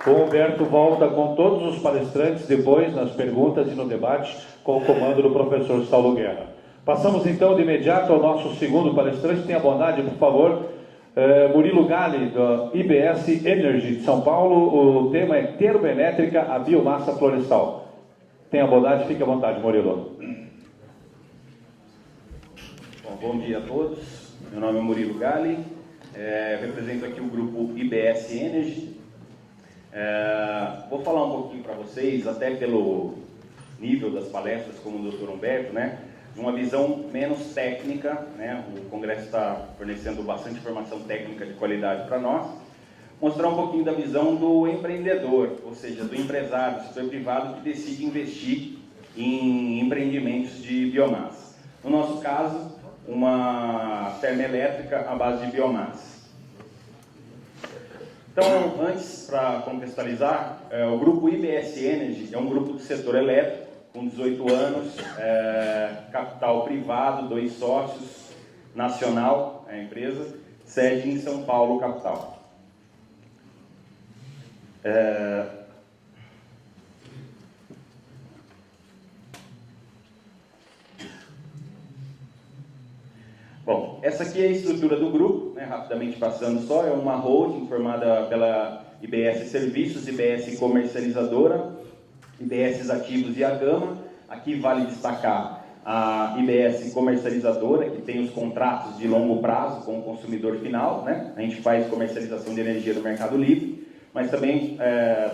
O Humberto volta com todos os palestrantes depois, nas perguntas e no debate, com o comando do professor Saulo Guerra. Passamos então de imediato ao nosso segundo palestrante. Tenha bondade, por favor, Murilo Galli, do IBS Energy de São Paulo. O tema é termoelétrica, a biomassa florestal. Tenha bondade, fique à vontade, Murilo. Bom dia a todos. Meu nome é Murilo Galli. Represento aqui o grupo IBS Energy. Vou falar um pouquinho para vocês, até pelo nível das palestras, como o Dr. Humberto, né, de uma visão menos técnica, né, o Congresso está fornecendo bastante informação técnica de qualidade para nós, mostrar um pouquinho da visão do empreendedor, ou seja, do empresário, do setor privado que decide investir em empreendimentos de biomassa. No nosso caso, uma termoelétrica à base de biomassa. Então, antes, para contextualizar, o grupo IBS Energy é um grupo do setor elétrico, com 18 anos, capital privado, 2 sócios, nacional, a empresa, sede em São Paulo, capital. Bom, essa aqui é a estrutura do grupo, né, rapidamente passando só, é uma holding formada pela IBS Serviços, IBS Comercializadora, IBS Ativos e a Gama. Aqui vale destacar a IBS Comercializadora, que tem os contratos de longo prazo com o consumidor final, né? A gente faz comercialização de energia no Mercado Livre, mas também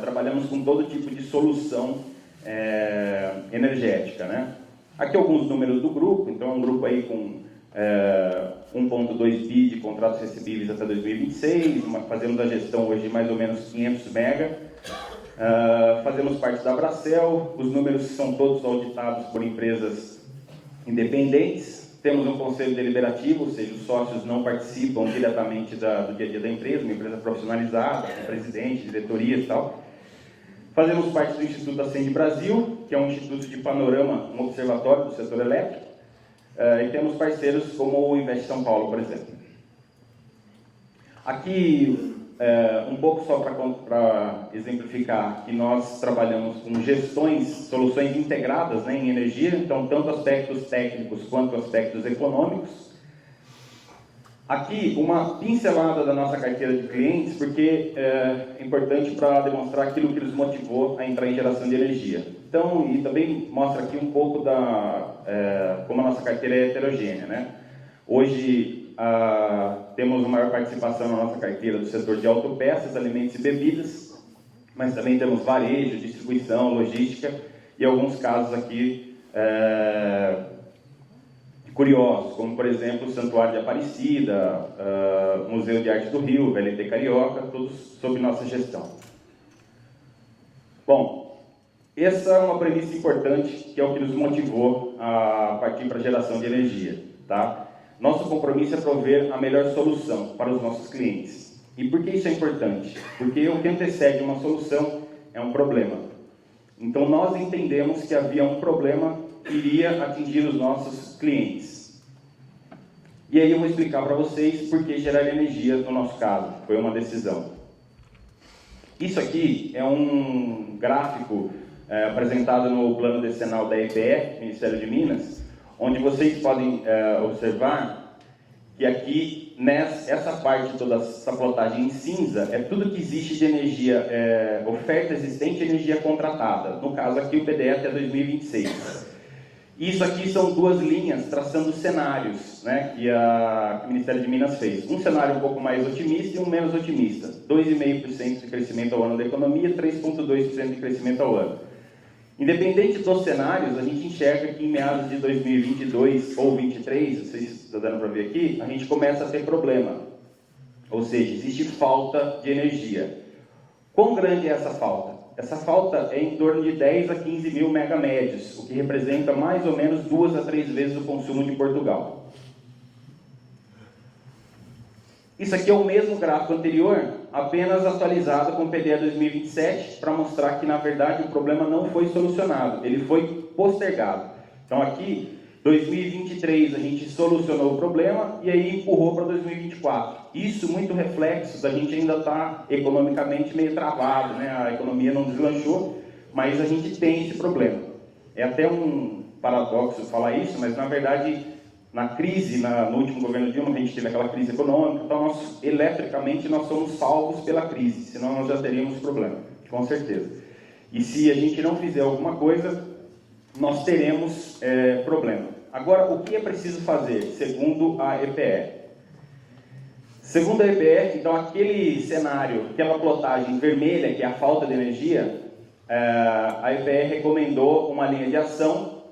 trabalhamos com todo tipo de solução energética, né? Aqui alguns números do grupo, então é um grupo aí com 1,2 bi de contratos recebíveis até 2026, fazemos a gestão hoje de mais ou menos 500 mega, fazemos parte da Bracel, os números são todos auditados por empresas independentes, temos um conselho deliberativo, ou seja, os sócios não participam diretamente do dia a dia da empresa, uma empresa profissionalizada, com presidente, diretoria e tal. Fazemos parte do Instituto Ascende Brasil, que é um instituto de panorama, um observatório do setor elétrico, e temos parceiros como o Invest São Paulo, por exemplo. Aqui, um pouco só para exemplificar que nós trabalhamos com soluções integradas, né, em energia, então tanto aspectos técnicos quanto aspectos econômicos. Aqui, uma pincelada da nossa carteira de clientes, porque é importante para demonstrar aquilo que nos motivou a entrar em geração de energia. Então, e também mostra aqui um pouco como a nossa carteira é heterogênea, né? Hoje, temos uma maior participação na nossa carteira do setor de autopeças, alimentos e bebidas, mas também temos varejo, distribuição, logística e alguns casos aqui curiosos, como por exemplo o Santuário de Aparecida, Museu de Arte do Rio, VLT Carioca, todos sob nossa gestão. Bom, essa é uma premissa importante, que é o que nos motivou a partir para a geração de energia, tá? Nosso compromisso é prover a melhor solução para os nossos clientes. E por que isso é importante? Porque o que antecede uma solução é um problema. Então nós entendemos que havia um problema que iria atingir os nossos clientes. E aí eu vou explicar para vocês por que gerar energia no nosso caso. Foi uma decisão. Isso aqui é um gráfico apresentado no plano decenal da EPE, Ministério de Minas, onde vocês podem observar que aqui, essa parte, toda essa plotagem em cinza, é tudo que existe de energia, oferta existente e energia contratada. No caso aqui, o PDE até 2026. Isso aqui são 2 linhas traçando cenários, né, que o Ministério de Minas fez. Um cenário um pouco mais otimista e um menos otimista. 2,5% de crescimento ao ano da economia, 3,2% de crescimento ao ano. Independente dos cenários, a gente enxerga que em meados de 2022 ou 2023, vocês estão dando para ver aqui, a gente começa a ter problema. Ou seja, existe falta de energia. Quão grande é essa falta? Essa falta é em torno de 10 a 15 mil megamédios, o que representa mais ou menos 2 a 3 vezes o consumo de Portugal. Isso aqui é o mesmo gráfico anterior, apenas atualizado com o PDE 2027, para mostrar que, na verdade, o problema não foi solucionado, ele foi postergado. Então, aqui, 2023, a gente solucionou o problema e aí empurrou para 2024. Isso muito reflexo da gente ainda estar economicamente meio travado, né? A economia não deslanchou, mas a gente tem esse problema. É até um paradoxo falar isso, mas na verdade, na crise, no último governo Dilma, a gente teve aquela crise econômica, então eletricamente nós somos salvos pela crise, senão nós já teríamos problema, com certeza. E se a gente não fizer alguma coisa, nós teremos problema. Agora, o que é preciso fazer, segundo a EPE? Segundo a EPE, então, aquele cenário, aquela plotagem vermelha, que é a falta de energia, a EPE recomendou uma linha de ação,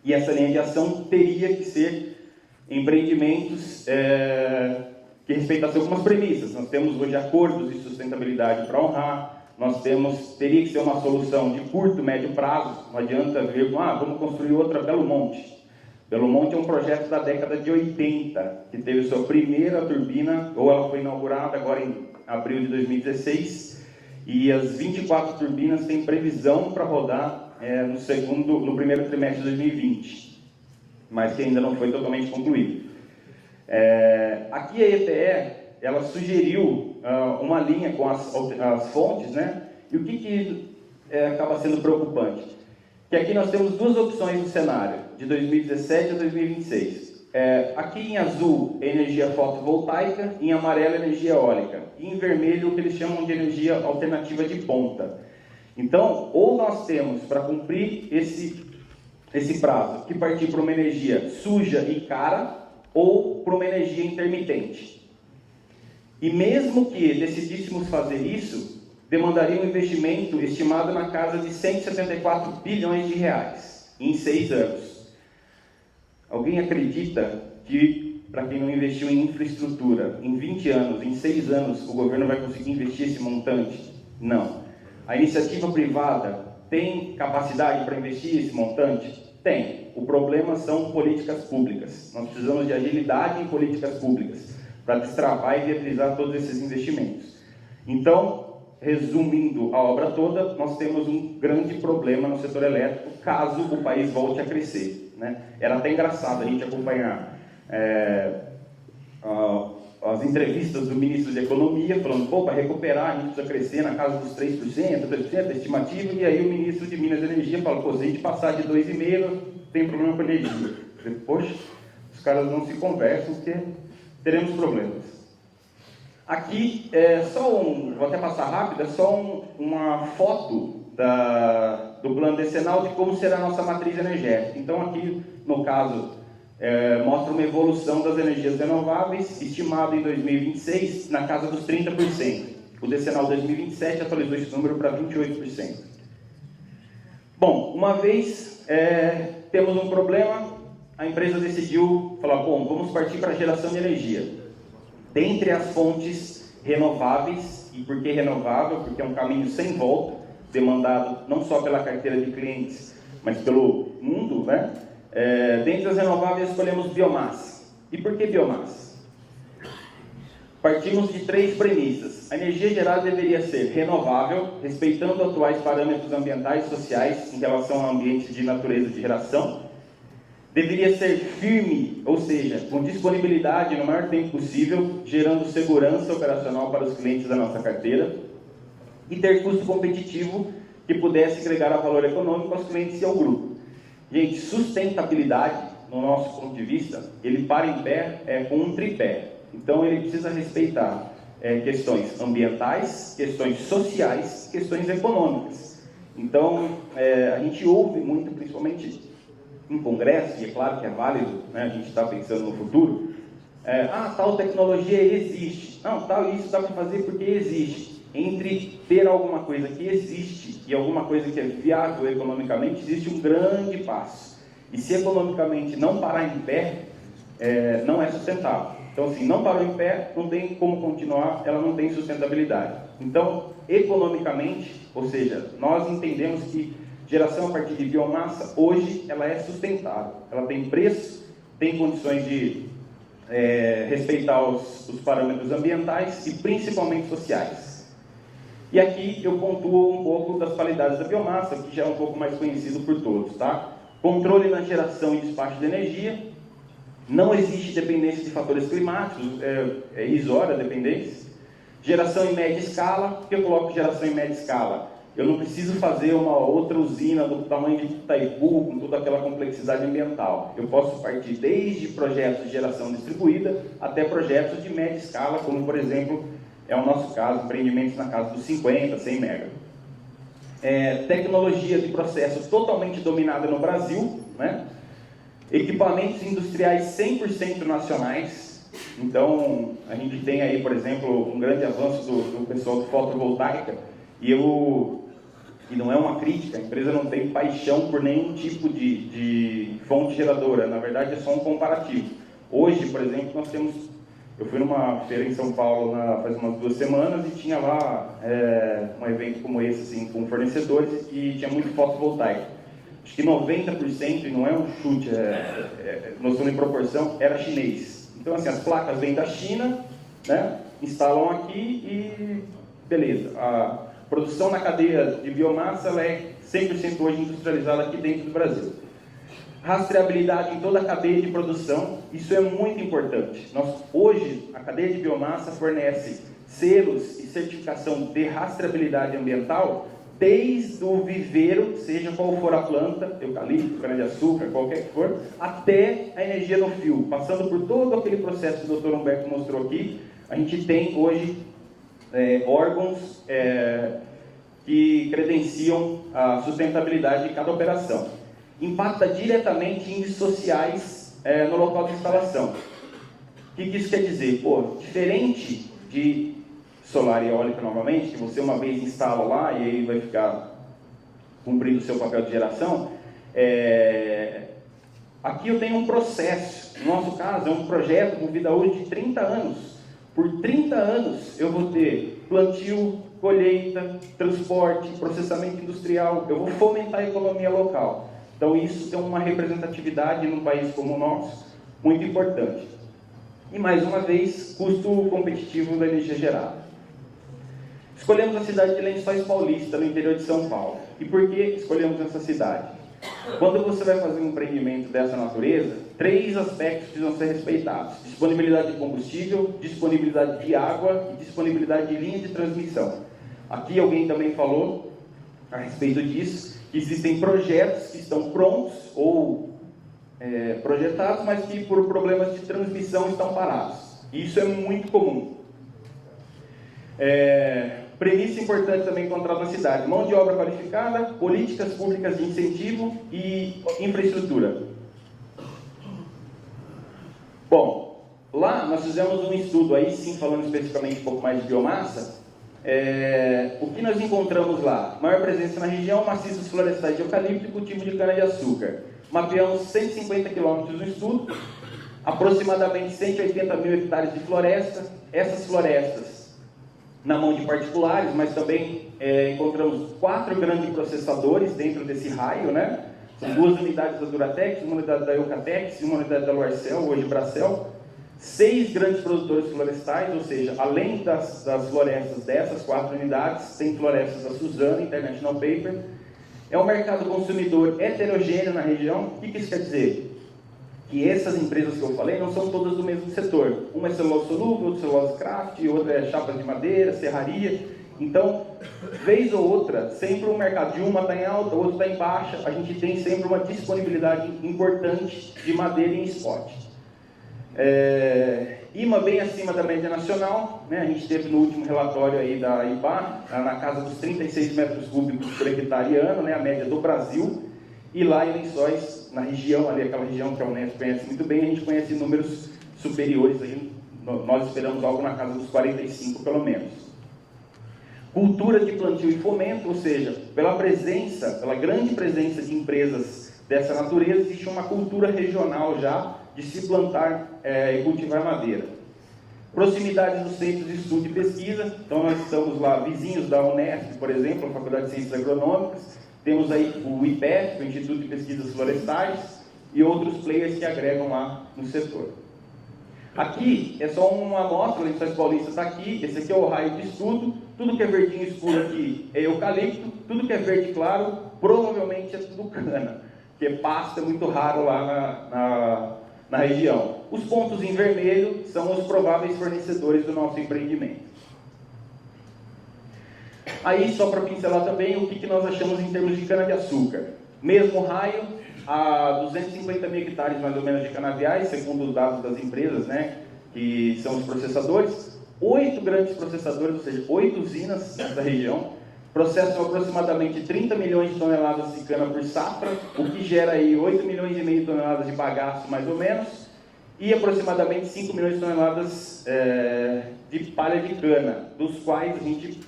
e essa linha de ação teria que ser empreendimentos que respeitassem algumas premissas. Nós temos hoje acordos de sustentabilidade para honrar, teria que ser uma solução de curto, médio prazo, não adianta ver, vamos construir outra Belo Monte. Belo Monte é um projeto da década de 80, que teve sua primeira turbina, ou ela foi inaugurada agora em abril de 2016, e as 24 turbinas têm previsão para rodar no primeiro trimestre de 2020, mas que ainda não foi totalmente concluído. Aqui a EPE, ela sugeriu uma linha com as fontes, né? E o que acaba sendo preocupante? Que aqui nós temos duas opções no cenário, de 2017 a 2026. Aqui em azul, energia fotovoltaica, em amarelo, energia eólica. E em vermelho, o que eles chamam de energia alternativa de ponta. Então, ou nós temos, para cumprir esse prazo, que partir para uma energia suja e cara, ou para uma energia intermitente. E mesmo que decidíssemos fazer isso, demandaria um investimento estimado na casa de 174 bilhões de reais em 6 anos. Alguém acredita que, para quem não investiu em infraestrutura, em 20 anos, em 6 anos, o governo vai conseguir investir esse montante? Não. A iniciativa privada tem capacidade para investir esse montante? Tem. O problema são políticas públicas. Nós precisamos de agilidade em políticas públicas para destravar e viabilizar todos esses investimentos. Então, resumindo a obra toda, nós temos um grande problema no setor elétrico, caso o país volte a crescer, né? Era até engraçado a gente acompanhar as entrevistas do ministro de Economia, falando, para recuperar a gente precisa crescer na casa dos 3%, 3% da estimativa, e aí o ministro de Minas e Energia fala, se a gente passar de 2,5%, tem problema com a energia. Eu falei, poxa, os caras não se conversam, porque teremos problemas. Aqui é só vou até passar rápido, é só uma foto do plano decenal de como será a nossa matriz energética. Então aqui, no caso, mostra uma evolução das energias renováveis, estimado em 2026 na casa dos 30%. O decenal 2027 atualizou esse número para 28%. Bom, uma vez temos um problema, a empresa decidiu falar, vamos partir para a geração de energia. Dentre as fontes renováveis, e por que renovável? Porque é um caminho sem volta, demandado não só pela carteira de clientes, mas pelo mundo, né? Dentre as renováveis, escolhemos biomassa. E por que biomassa? Partimos de 3 premissas. A energia gerada deveria ser renovável, respeitando atuais parâmetros ambientais e sociais em relação ao ambiente de natureza de geração. Deveria ser firme, ou seja, com disponibilidade no maior tempo possível, gerando segurança operacional para os clientes da nossa carteira. E ter custo competitivo que pudesse agregar valor econômico aos clientes e ao grupo. Gente, sustentabilidade, no nosso ponto de vista, ele para em pé com um tripé. Então, ele precisa respeitar questões ambientais, questões sociais, questões econômicas. Então, a gente ouve muito, principalmente em congresso, e é claro que é válido, né? A gente está pensando no futuro, tal tecnologia existe, não, tal isso dá para fazer porque existe. Entre ter alguma coisa que existe e alguma coisa que é viável economicamente, existe um grande passo. E se economicamente não parar em pé, não é sustentável. Então, assim, não parou em pé, não tem como continuar, ela não tem sustentabilidade. Então, economicamente, ou seja, nós entendemos que geração a partir de biomassa, hoje, ela é sustentável. Ela tem preço, tem condições de respeitar os parâmetros ambientais e principalmente sociais. E aqui eu pontuo um pouco das qualidades da biomassa, que já é um pouco mais conhecido por todos, tá? Controle na geração e despacho de energia, Não existe dependência de fatores climáticos, é isória a dependência. Geração em média escala. Por que eu coloco geração em média escala? Eu não preciso fazer uma outra usina do tamanho de Itaipu, com toda aquela complexidade ambiental. Eu posso partir desde projetos de geração distribuída até projetos de média escala, como, por exemplo, é o nosso caso, empreendimentos na casa dos 50, 100 mega. Tecnologia de processo totalmente dominada no Brasil, né? Equipamentos industriais 100% nacionais. Então, a gente tem aí, por exemplo, um grande avanço do pessoal do fotovoltaica, e não é uma crítica, a empresa não tem paixão por nenhum tipo de fonte geradora, na verdade é só um comparativo. Hoje, por exemplo, eu fui numa feira em São Paulo faz umas 2 semanas e tinha lá um evento como esse, assim, com fornecedores, e tinha muito fotovoltaico. Acho que 90%, e não é um chute, noção de proporção, era chinês. Então, assim, as placas vêm da China, né, instalam aqui e beleza. A produção na cadeia de biomassa ela é 100% hoje industrializada aqui dentro do Brasil. Rastreabilidade em toda a cadeia de produção, isso é muito importante. Hoje, a cadeia de biomassa fornece selos e certificação de rastreabilidade ambiental desde o viveiro, seja qual for a planta, eucalipto, cana-de-açúcar, qualquer que for, até a energia no fio. Passando por todo aquele processo que o Dr. Humberto mostrou aqui, a gente tem hoje órgãos que credenciam a sustentabilidade de cada operação. Impacta diretamente índices sociais no local de instalação. O que isso quer dizer? Diferente de solar e eólica novamente, que você uma vez instala lá e aí vai ficar cumprindo o seu papel de geração, aqui eu tenho um processo. No nosso caso, é um projeto com vida útil de 30 anos. Por 30 anos eu vou ter plantio, colheita, transporte, processamento industrial, eu vou fomentar a economia local. Então isso tem uma representatividade num país como o nosso, muito importante. E mais uma vez, custo competitivo da energia gerada. Escolhemos a cidade de Lençóis Paulista, no interior de São Paulo. E por que escolhemos essa cidade? Quando você vai fazer um empreendimento dessa natureza, 3 aspectos precisam ser respeitados: disponibilidade de combustível, disponibilidade de água e disponibilidade de linha de transmissão. Aqui alguém também falou a respeito disso, que existem projetos que estão prontos ou projetados, mas que por problemas de transmissão estão parados. Isso é muito comum. Premissa importante também encontrada na cidade: mão de obra qualificada, políticas públicas de incentivo e infraestrutura. Bom, lá nós fizemos um estudo, aí sim falando especificamente um pouco mais de biomassa. O que nós encontramos lá? Maior presença na região, maciços florestais de eucalipto e cultivo de cana-de-açúcar. Mapeamos 150 quilômetros no estudo, aproximadamente 180 mil hectares de floresta. Essas florestas na mão de particulares, mas também encontramos 4 grandes processadores dentro desse raio, né? São 2 unidades da Duratex, uma unidade da Eucatex e uma unidade da Loarcel, hoje Bracel. 6 grandes produtores florestais, ou seja, além das florestas dessas 4 unidades, tem florestas da Suzano, International Paper. É um mercado consumidor heterogêneo na região. O que isso quer dizer? Que essas empresas que eu falei não são todas do mesmo setor. Uma é celulose solúvel, outra é celulose craft, outra é chapas de madeira, serraria. Então, vez ou outra, sempre o mercado de uma está em alta, outra está em baixa. A gente tem sempre uma disponibilidade importante de madeira em spot. IMA bem acima da média nacional, né? A gente teve no último relatório aí da IBA, na casa dos 36 metros cúbicos por hectare ano, né? A média do Brasil. E lá em Lençóis, na região, ali aquela região que a Unesco conhece muito bem, a gente conhece números superiores, aí, nós esperamos algo na casa dos 45 pelo menos. Cultura de plantio e fomento, ou seja, pela grande presença de empresas dessa natureza, existe uma cultura regional já de se plantar e cultivar madeira. Proximidade dos centros de estudo e pesquisa, então nós estamos lá vizinhos da Unesp, por exemplo, a Faculdade de Ciências Agronômicas. Temos aí o IPEF, o Instituto de Pesquisas Florestais, e outros players que agregam lá no setor. Aqui é só uma amostra, o Lençóis Paulista está aqui, esse aqui é o raio de estudo. Tudo que é verdinho escuro aqui é eucalipto, tudo que é verde claro provavelmente é tudo cana, porque pasto é muito raro lá na região. Os pontos em vermelho são os prováveis fornecedores do nosso empreendimento. Aí, só para pincelar também, o que nós achamos em termos de cana-de-açúcar. Mesmo raio, a 250 mil hectares mais ou menos de canaviais, segundo os dados das empresas, né, que são os processadores. 8 grandes processadores, ou seja, 8 usinas nessa região, processam aproximadamente 30 milhões de toneladas de cana por safra, o que gera aí 8 milhões e meio de toneladas de bagaço, mais ou menos, e aproximadamente 5 milhões de toneladas de palha de cana, dos quais a gente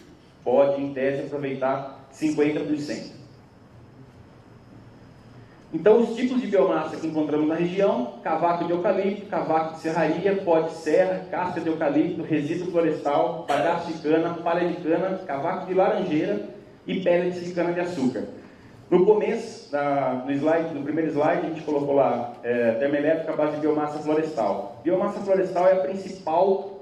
pode, em tese, aproveitar 50%. Então, os tipos de biomassa que encontramos na região: cavaco de eucalipto, cavaco de serraria, pó de serra, casca de eucalipto, resíduo florestal, bagaço de cana, palha de cana, cavaco de laranjeira e pellets de cana-de-açúcar. No começo, no primeiro slide, a gente colocou lá termoelétrica à base de biomassa florestal. Biomassa florestal é a principal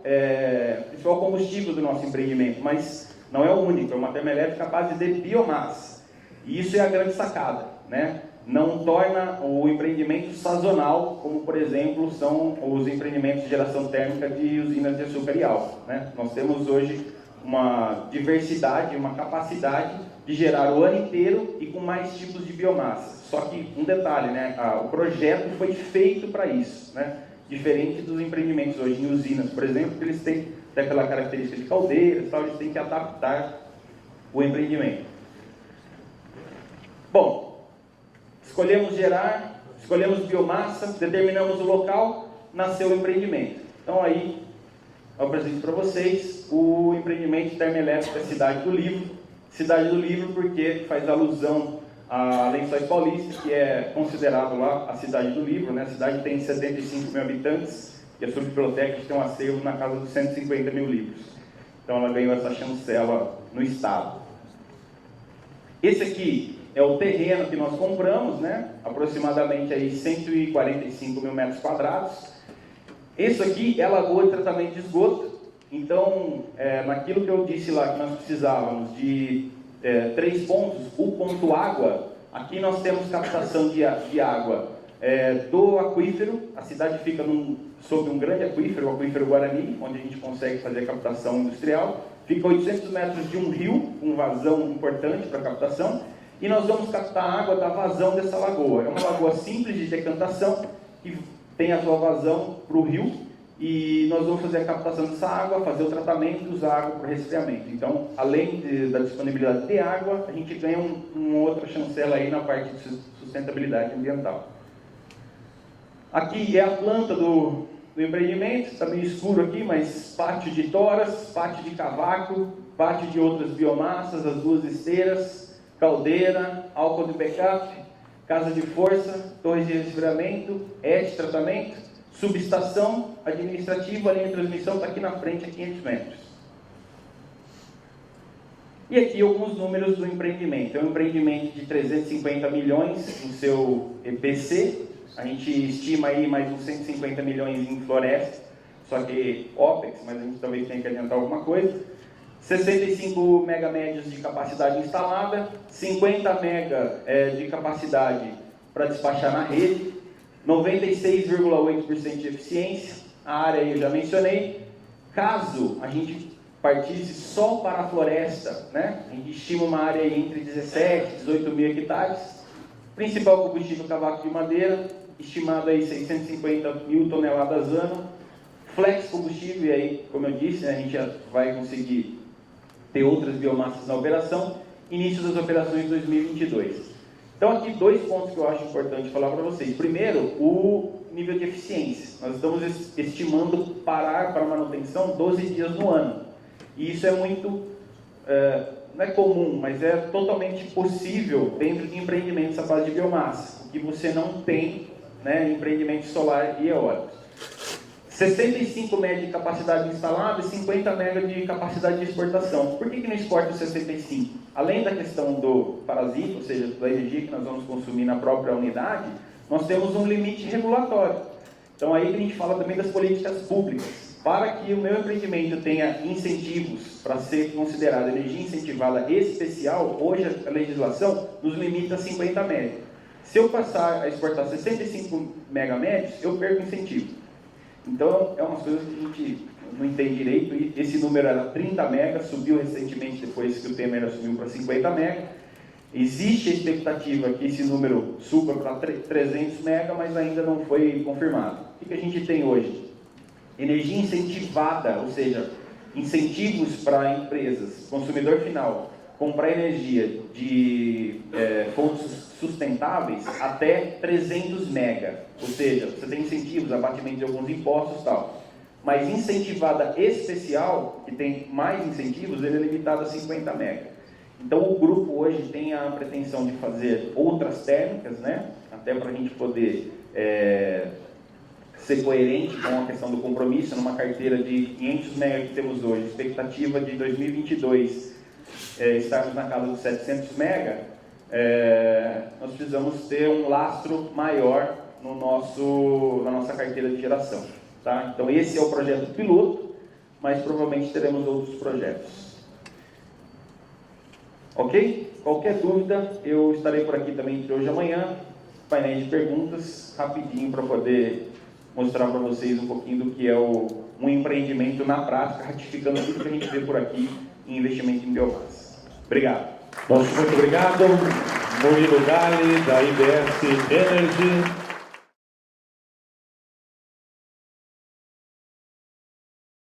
combustível do nosso empreendimento, mas não é o único, é uma termoelétrica à base de biomassa. E isso é a grande sacada, né? Não torna o empreendimento sazonal, como, por exemplo, são os empreendimentos de geração térmica de usinas de açúcar e álcool, né? Nós temos hoje uma diversidade, uma capacidade de gerar o ano inteiro e com mais tipos de biomassa. Só que, um detalhe, né? O projeto foi feito para isso, né? Diferente dos empreendimentos hoje em usinas, por exemplo, que eles têm até aquela característica de caldeiras, tal, eles têm que adaptar o empreendimento. Bom, escolhemos biomassa, determinamos o local, nasceu o empreendimento. Então aí, eu apresento para vocês o empreendimento termoelétrica Cidade do Livro. Cidade do Livro porque faz alusão a Lençóis Paulista, que é considerado lá a Cidade do Livro, né? A cidade tem 75 mil habitantes e a sua biblioteca tem um acervo na casa dos 150 mil livros. Então ela ganhou essa chancela no estado. Esse aqui é o terreno que nós compramos, né? Aproximadamente aí 145 mil metros quadrados. Isso aqui é lagoa de tratamento de esgoto. Então, naquilo que eu disse lá que nós precisávamos de 3 pontos, o ponto água, aqui nós temos captação de água do aquífero. A cidade fica sob um grande aquífero, o aquífero Guarani, onde a gente consegue fazer a captação industrial. Fica a 800 metros de um rio, um vazão importante para captação. E nós vamos captar a água da vazão dessa lagoa. É uma lagoa simples de decantação, que tem a sua vazão para o rio, e nós vamos fazer a captação dessa água, fazer o tratamento e usar a água para resfriamento. Então, além da disponibilidade de água, a gente ganha uma outra chancela aí na parte de sustentabilidade ambiental. Aqui é a planta do empreendimento, está meio escuro aqui, mas pátio de toras, pátio de cavaco, pátio de outras biomassas, as 2 esteiras, caldeira, álcool de backup, casa de força, torres de resfriamento, de tratamento, subestação administrativa, a linha de transmissão está aqui na frente, a 500 metros. E aqui alguns números do empreendimento. É um empreendimento de 350 milhões no seu EPC, a gente estima aí mais uns 150 milhões em floresta, só que OPEX, mas a gente talvez tenha que adiantar alguma coisa. 65 megamédios de capacidade instalada, 50 mega de capacidade para despachar na rede, 96,8% de eficiência, a área eu já mencionei. Caso a gente partisse só para a floresta, né, a gente estima uma área entre 17 e 18 mil hectares, principal combustível cavaco de madeira, estimado aí 650 mil toneladas ano, flex combustível, e aí, como eu disse, né, a gente já vai conseguir ter outras biomassas na operação, início das operações em 2022. Então, aqui 2 pontos que eu acho importante falar para vocês. Primeiro, o nível de eficiência. Nós estamos estimando parar para manutenção 12 dias no ano. E isso é muito, não é comum, mas é totalmente possível dentro de empreendimentos à base de biomassa, que você não tem, né, em empreendimentos solar e eólicos. 65 MB de capacidade instalada e 50 MB de capacidade de exportação. Por que não exporta os 65? Além da questão do parasita, ou seja, da energia que nós vamos consumir na própria unidade, nós temos um limite regulatório. Então aí que a gente fala também das políticas públicas. Para que o meu empreendimento tenha incentivos para ser considerado energia incentivada especial, hoje a legislação nos limita a 50 MB. Se eu passar a exportar 65 mega médios, eu perco incentivo. Então, é umas coisas que a gente não entende direito. E esse número era 30 mega, subiu recentemente depois que o Temer assumiu para 50 mega. Existe a expectativa que esse número suba para 300 mega, mas ainda não foi confirmado. O que a gente tem hoje? Energia incentivada, ou seja, incentivos para empresas, consumidor final, comprar energia de fontes sustentáveis até 300 mega. Ou seja, você tem incentivos, abatimento de alguns impostos e tal. Mas incentivada especial, que tem mais incentivos, ele é limitado a 50 mega. Então o grupo hoje tem a pretensão de fazer outras térmicas, né? Até para a gente poder ser coerente com a questão do compromisso, numa carteira de 500 mega que temos hoje, expectativa de 2022 estarmos na casa dos 700 mega, nós precisamos ter um lastro maior na nossa carteira de geração. Tá? Então esse é o projeto piloto, mas provavelmente teremos outros projetos. Ok? Qualquer dúvida, eu estarei por aqui também entre hoje e amanhã, painel de perguntas, rapidinho para poder mostrar para vocês um pouquinho do que é um empreendimento na prática, ratificando tudo que a gente vê por aqui em investimento em biomassa. Obrigado. Muito obrigado. Murilo Gali, da IBS Energy.